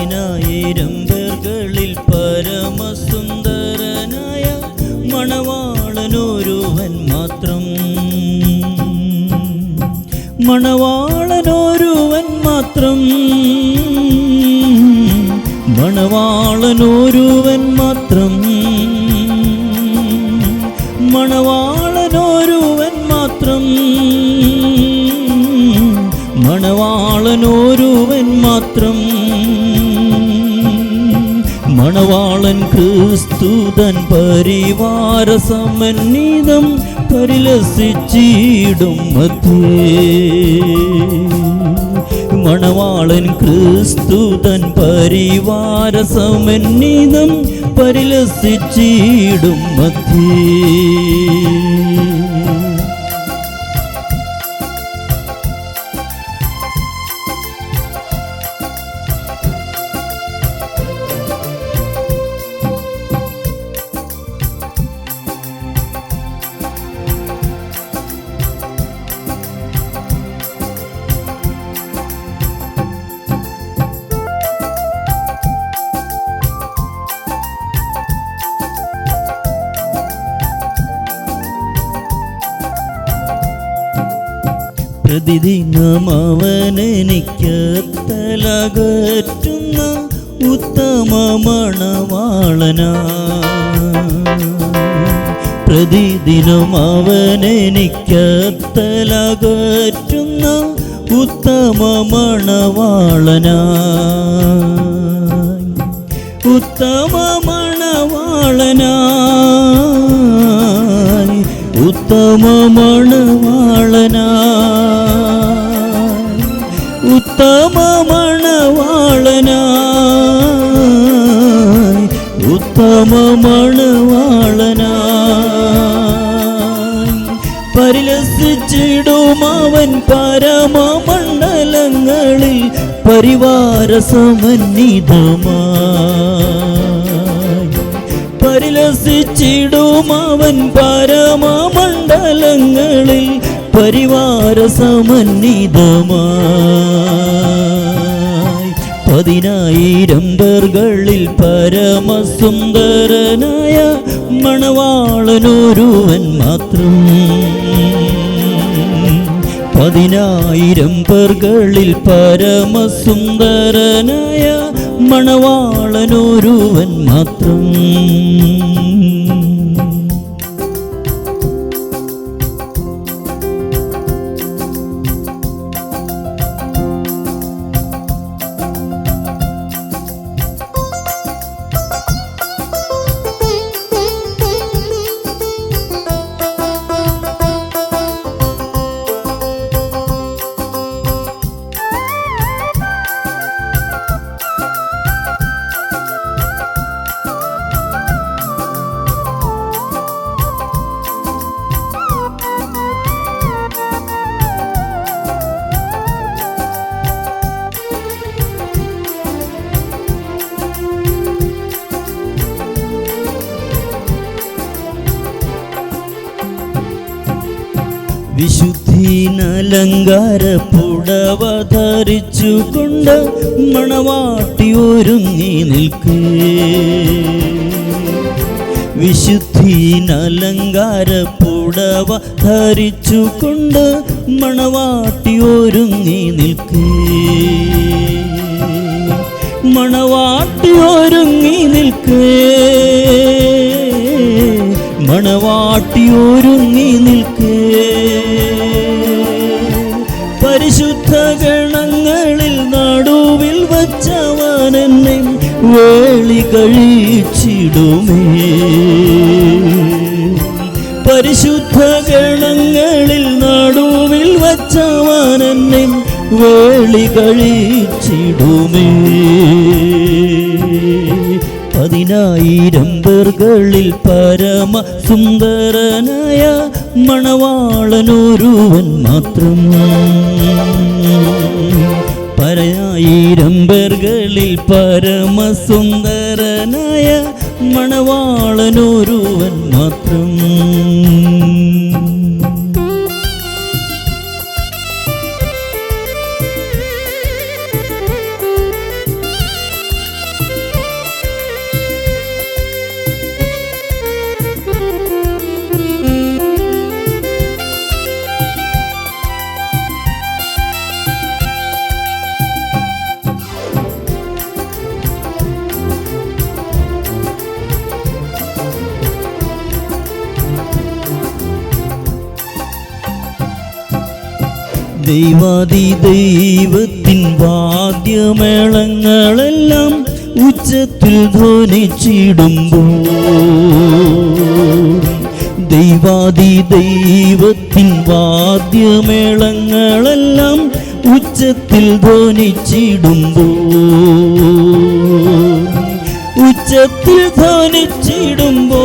10,000 പേർകളിൽ പരമസുന്ദരനായ മണവാളനൊരുവൻ മാത്രം, മണവാളനൊരുവൻ മാത്രം, മണവാളനൊരുവൻ മാത്രം, മണവാളനൊരുവൻ മാത്രം, മണവാളനൊരുവൻ മാത്രം. മണവാളൻ ക്രിസ്തുതൻ പരിവാര സമന്വിതം പരിലസിച്ചിടും മധ്യേ. മണവാളൻ ക്രിസ്തുതൻ പരിവാര സമന്വിതം പരിലസിച്ചിടും മധ്യേ. പ്രതിദിനം അവനെനിക്കത്തലകറ്റുന്ന ഉത്തമ മണവാളനാ. പ്രതിദിനം അവനെനിക്കത്തലകറ്റുന്ന ഉത്തമ മണവാളനാ, ഉത്തമ മണവാളനാ, ഉത്തമ മണവാളനാ, ഉത്തമ മണവാളനാ, ഉത്തമ മണവാളനാ. പരിലസിച്ചിടും അവൻ പരമമണ്ഡലങ്ങളിൽ പരിവാര സമന്വിതമായി. പരിലസിച്ചിടും അവൻ പരമമണ്ഡലങ്ങളിൽ പരിവാര സമന്വിതമായി. 10,000 പേർകളിൽ പരമസുന്ദരനായ മണവാളനൊരുവൻ മാത്രം, 10,000 പേർകളിൽ പരമസുന്ദരനായ മണവാളനൊരുവൻ മാത്രം. വിശുദ്ധീനലങ്കാര പുടവ ധരിച്ചുകൊണ്ട് മണവാട്ടി ഒരുങ്ങി നിൽക്കേ. വിശുദ്ധീനലങ്കാര പുടവ ധരിച്ചുകൊണ്ട് മണവാട്ടി ഒരുങ്ങി നിൽക്കേ. മണവാട്ടി ഒരുങ്ങി നിൽക്കേ, മണവാട്ടി ഒരുങ്ങി നിൽക്കേ. പരിശുദ്ധ ഗണങ്ങളിൽ നടുവിൽ വച്ചവൻ എന്നെ വേളി കഴിച്ചിടുമേ. പരിശുദ്ധ ഗണങ്ങളിൽ നടുവിൽ വച്ചവൻ എന്നെ വേളി കഴിച്ചിടുമേ. 10,000 പേർകളിൽ പരമസുന്ദരനായ മണവാളനൊരുവൻ മാത്രം, 10,000 പേർകളിൽ പരമസുന്ദരനായ മണവാളനൊരുവൻ മാത്രം. ദൈവാദി ദൈവത്തിൻ വാദ്യമേളങ്ങളെല്ലാം ഉച്ചത്തിൽ ധ്വനിച്ചിടുമ്പോൾ, ദൈവാദി ദൈവത്തിൻ വാദ്യമേളങ്ങളെല്ലാം ഉച്ചത്തിൽ ധ്വനിച്ചിടുമ്പോൾ, ഉച്ചത്തിൽ ധ്വനിച്ചിടുമ്പോൾ,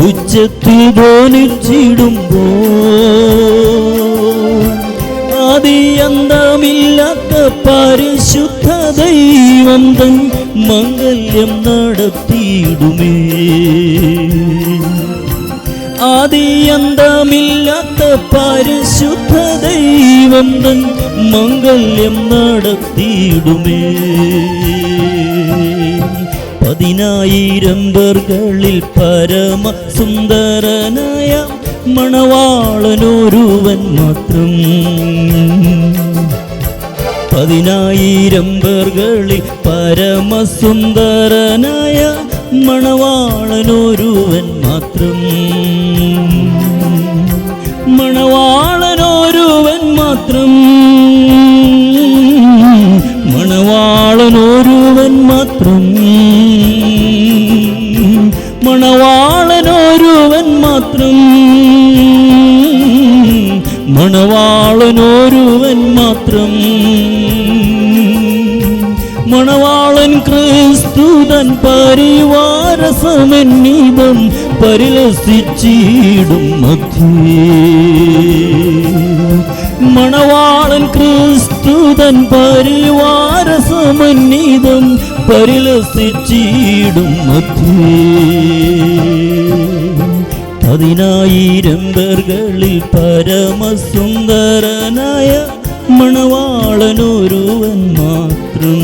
ഉച്ചത്തിൽ ധ്വനിച്ചിടുമ്പോൾ, ആദിയന്തമില്ലാത്ത പരിശുദ്ധ ദൈവം തൻ മംഗല്യം നടത്തിയിടുമേ. ആദിയന്തമില്ലാത്ത പരിശുദ്ധ ദൈവം തൻ മംഗല്യം നടത്തിയിടുമേ. 10,000 പേർകളിൽ പരമ സുന്ദരനായ മണവാളനൊരുവൻ മാത്രം. 10,000 പേർകളിൽ പരമസുന്ദരനായ മണവാളനൊരുവൻ മാത്രം. മണവാളനൊരുവൻ മാത്രം. മണവാളനൊരുവൻ മാത്രം. മണവാളനൊരുവൻ മാത്രം. മണവാളനൊരുവൻ മാത്രം. മണവാളൻ ക്രിസ്തുതൻ പരിവാര സമന്വിതം പരിലസിച്ചിടും മധ്യേ. മണവാളൻ ക്രിസ്തുതൻ പരിവാര സമന്വിതം പരിലസിച്ചിടും മധ്യേ. 10,000 പേർകളിൽ പരമസുന്ദരനായ മണവാളനൊരുവൻ മാത്രം.